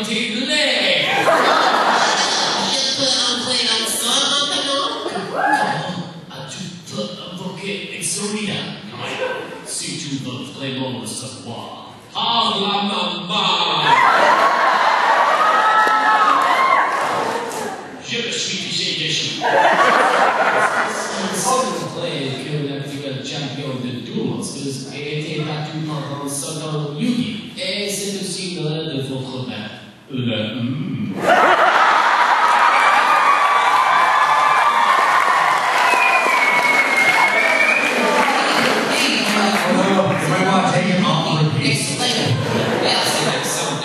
guaranteed leg. Si tu veux vraiment le savoir, parle à maman. Je suis déçu. S'il plaît que l'actuel champion de doubles ait été battu par un certain Yugi, et c'est aussi l'heure de votre mère.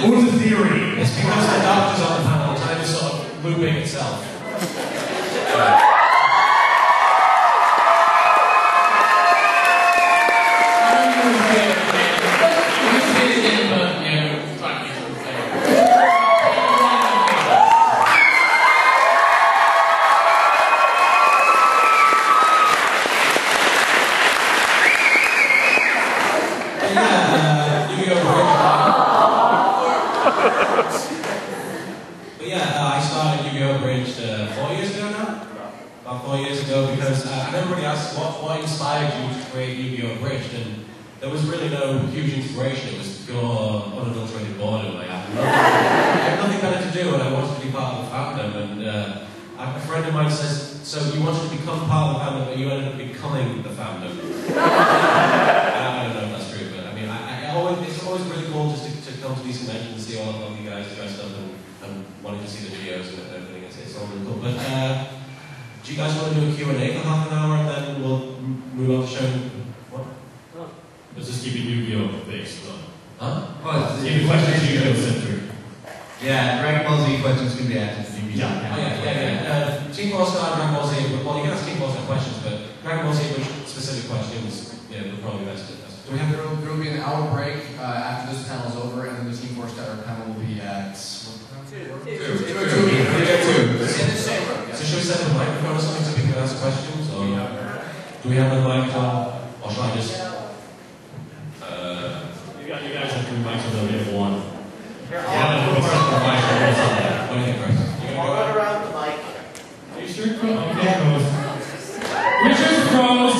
What's the theory? It's because the doctor's on the panel, time is sort of looping itself. But yeah, I started YuGiOh Abridged 4 years ago now? About 4 years ago, because everybody asked what inspired you to create YuGiOh Abridged, and there was really no huge inspiration. It was pure, unadulterated boredom. I had nothing better to do, and I wanted to be part of the fandom. And a friend of mine says, so you wanted to become part of the fandom, but you ended up becoming the fandom. I don't know if that's true, but I mean, it's always really cool just to come to these conventions and see all of you guys dressed up and wanting to see the videos and everything. It's all really cool. But do you guys want to do a Q&A for half an hour and then we'll move on to showing what? Let's just keep it YuGiOh based on. Huh? Oh, keep the questions YuGiOh centric. Yeah, Dragon Ball Z questions can be asked. Yeah. Team 4 Star, Dragon Ball Z, well, you can ask Team 4 Star questions, but Dragon Ball Z specific questions, would probably be best. Do we have there will be an hour break after this panel is over, and then the Team 4 Star panel will be at 2. So should we set a microphone or something so people can ask questions? Or do we have a microphone? Or should I just... You guys have 2 microphones, we have 1. What do you think, Chris? I'll run around the mic. Are you sure? Richard Cross!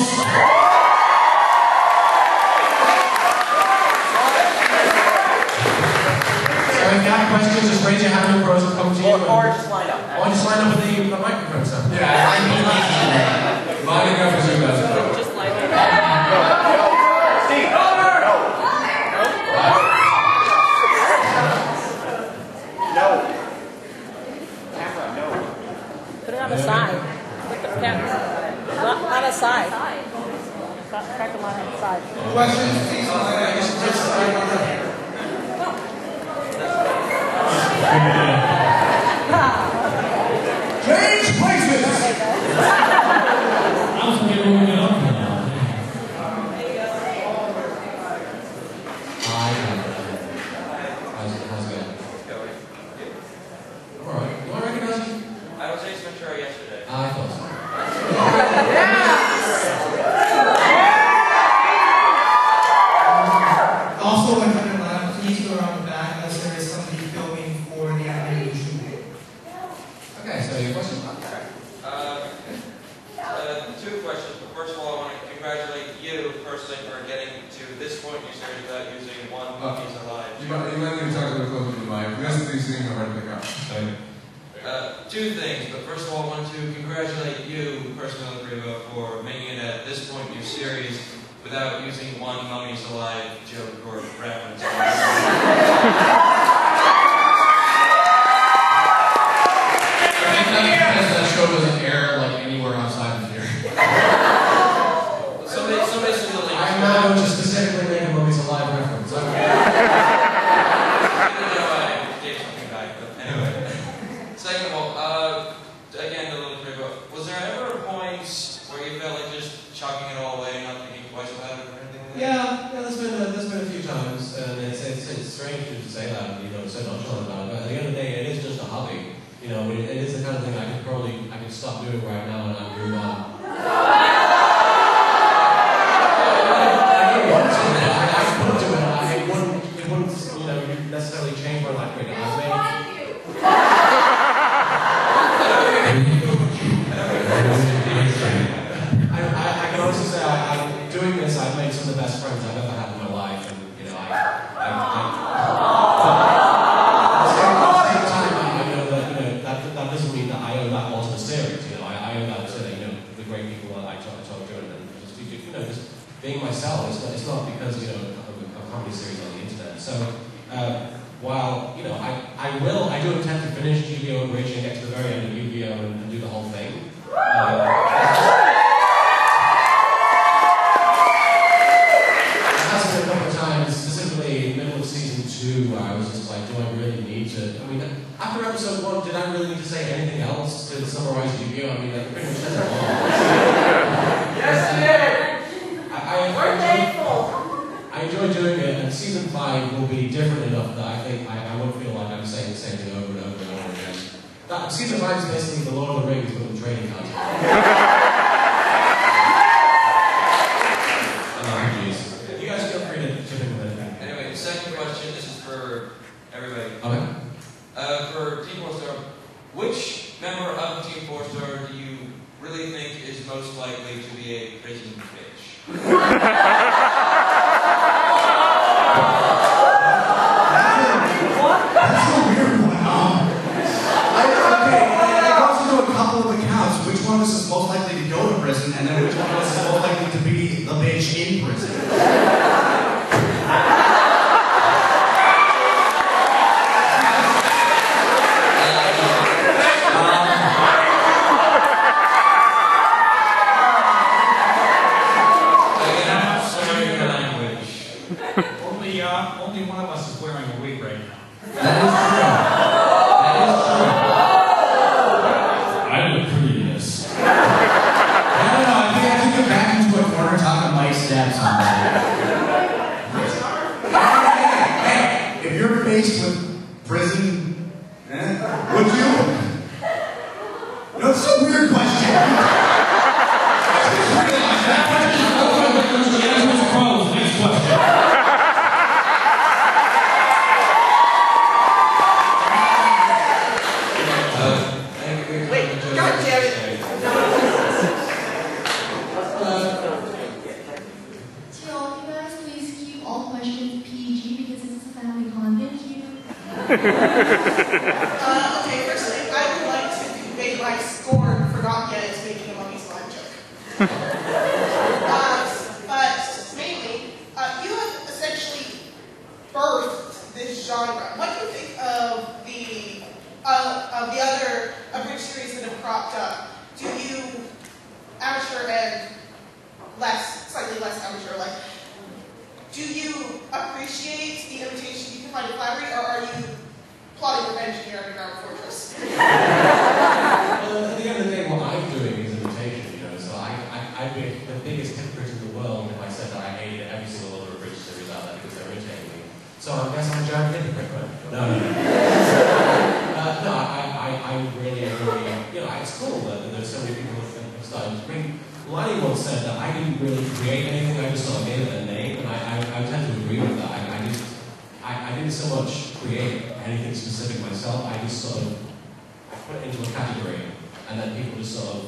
So if you have questions, just raise your hand and Rose will come to you. Or just line up. Or just line up with the microphone, sir. Yeah, I'm easy. Lining up is your best. Just line up. Steve, no. Camera, no. Put it on the side. Put the camera. Not aside. Crack the line on the side. Questions, please. Change places! I was forgetting what we're going on now. How's it going? Alright. Do I recognize you? I was Ace Ventura yesterday. I thought so. Also, when you're allowed, please go around the back as there is somebody filming for the animated shooting. Okay, so your question? 2 questions, but first of all, I want to congratulate you personally for getting to this point in your series without using one puppies alive. You might need to talk a little closer to the mic. The rest of these things are hard to pick up. 2 things, but first of all, I want to congratulate you personally, LittleKuriboh, for making it at this point in your series without using one mummies alive joke or reference. That show doesn't air like anywhere outside of here. Somebody send the link. I'm not going to specifically make a Mummies Alive reference. I gave something back, but anyway. Second of all, again to LittleKuriboh, was there ever a point where you felt like just chucking it all away and not thinking twice about it or anything like that? Yeah, there's been a few times, and it's strange to say that, so nonchalant about it, but at the end of the day, it is just a hobby. It is the kind of thing I could stop doing right now and I'd move on. I wouldn't necessarily change my on record. I can honestly say I'm doing this. I've made some of the best friends I've ever had in my life, and you know, that doesn't mean that I owe that all to the series. You know, I owe that to the great people that I talk to, and just being myself. It's not because of a comedy series on the internet. So while I do intend to finish YuGiOh Abridged and get to the very end of YuGiOh and do the whole thing. A couple of times, specifically in the middle of season 2, where I was just like, do I really need to? I mean, after episode 1, did I really need to say anything else to summarize YuGiOh? I mean, I pretty much said it all. Yes, you did! We're thankful! I enjoy doing it, and season 5 will be different enough that I think I won't feel like I'm saying the same thing over and over and over again. Season 5 is basically the Lord of the Rings with the trading cards. You guys feel free to chip in with anything. Anyway, the second question, this is for everybody. Okay. For Team 4-Star, which member of Team 4-Star do you really think is most likely to be a prison bitch? That's a weird one. It goes into a couple of accounts. Which one of us is most likely to go to prison, and then which one of us is most likely to be the bitch in prison? Only one of us is wearing a wig right now. That is true. I look pretty in this. I don't know. I think I have to get back into a corner talking to Mike Steps on that. Hey, if you're faced with prison, would you? No, it's a weird question. Next question. Okay, firstly, I would like to convey my scorn for not yet making a Mummy Slime joke. But mainly, you have essentially birthed this genre. What do you think of the other abridged series that have cropped up? Do you, amateur and slightly less amateur, like, do you appreciate the imitation you can find in flattery, or are you plotting revenge in your underground fortress? Well, at the end of the day, what I'm doing is imitation, so I'd be the biggest hypocrite in the world if I said that I hated every single other abridged series out there because they're imitating me. So I guess I'm a giant hypocrite, right? No. I really, it's cool that there's so many people who have started. I mean, Lonnie once said that I didn't really create anything, I just sort of gave it a name, and I tend to agree with that. I didn't so much create anything specific myself, I just sort of put it into a category, and then people just sort of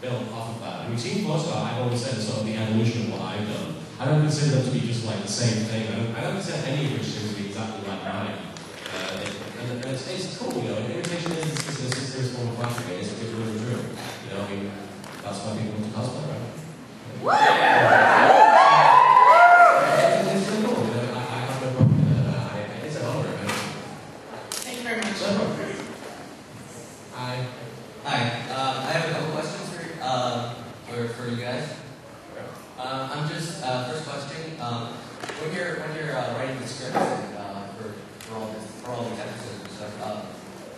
build off of that. I mean, Team 4-Star, I've always said, is sort of the evolution of what I've done. I don't consider them to be just like the same thing. I don't consider any of which series to be exactly like mine. And it's cool, imitation is a serious form of flattery, it's really true. I mean, that's why people want to cosplay, right? It's really cool, I have no problem with it. It's an honor. Thank you very much. Hi. I have a couple questions for you guys. I'm just first question. When you're writing the script for all these episodes and stuff,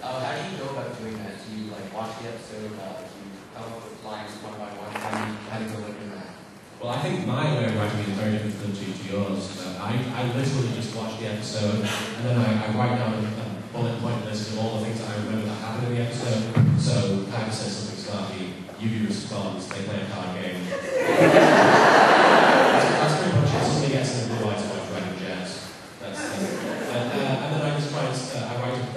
how do you go about doing that? Do you watch the episode? Do you come up with lines one by one? How do you go about doing that? Well, I think my way of writing is very different to yours. I literally just watch the episode and then I write down a bullet point list of all the things that I remember that happened in the episode. So Tiger says something snarky, Yugi responds, they play a card game. That's pretty much it. Somebody gets in the blue eyes while writing jazz. And then I just try and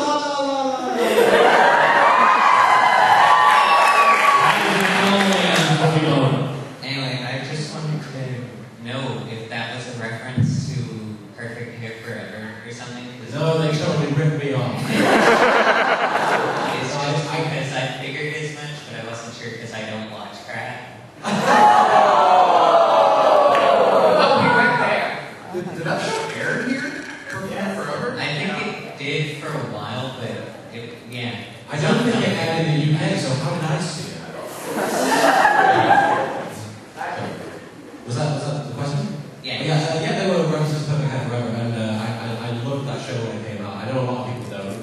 la la la la. Anyway, I just wanted to know if that was a reference to Perfect Hair Forever or something. No, they totally ripped me off. It's just because I figured as much, but I wasn't sure because I don't watch crap. Did that show air here? Forever? I think it did for a while, but yeah. I don't think it aired in the UK, so how did I see it? Was that the question? Yeah. Yeah, there were references to Perfect Hair Forever, and I loved that show when it came out. I know a lot of people don't.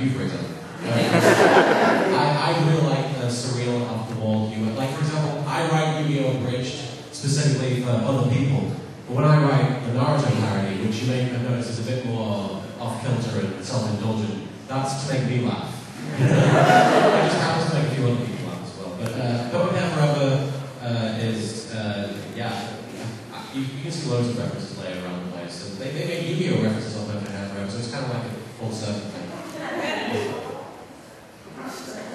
You, for example. I really like surreal, off-the-wall humor. Like, for example, I write YuGiOh Abridged specifically for other people. But when I write the Naruto parody, which you may have noticed is a bit more off-kilter and self-indulgent, that's to make me laugh. It just happens to make a few other people laugh as well. But Perfect Hair Forever is, you can see loads of references later around the place. And they make YuGiOh references on Perfect Hair Forever, so it's kind of like a full circle.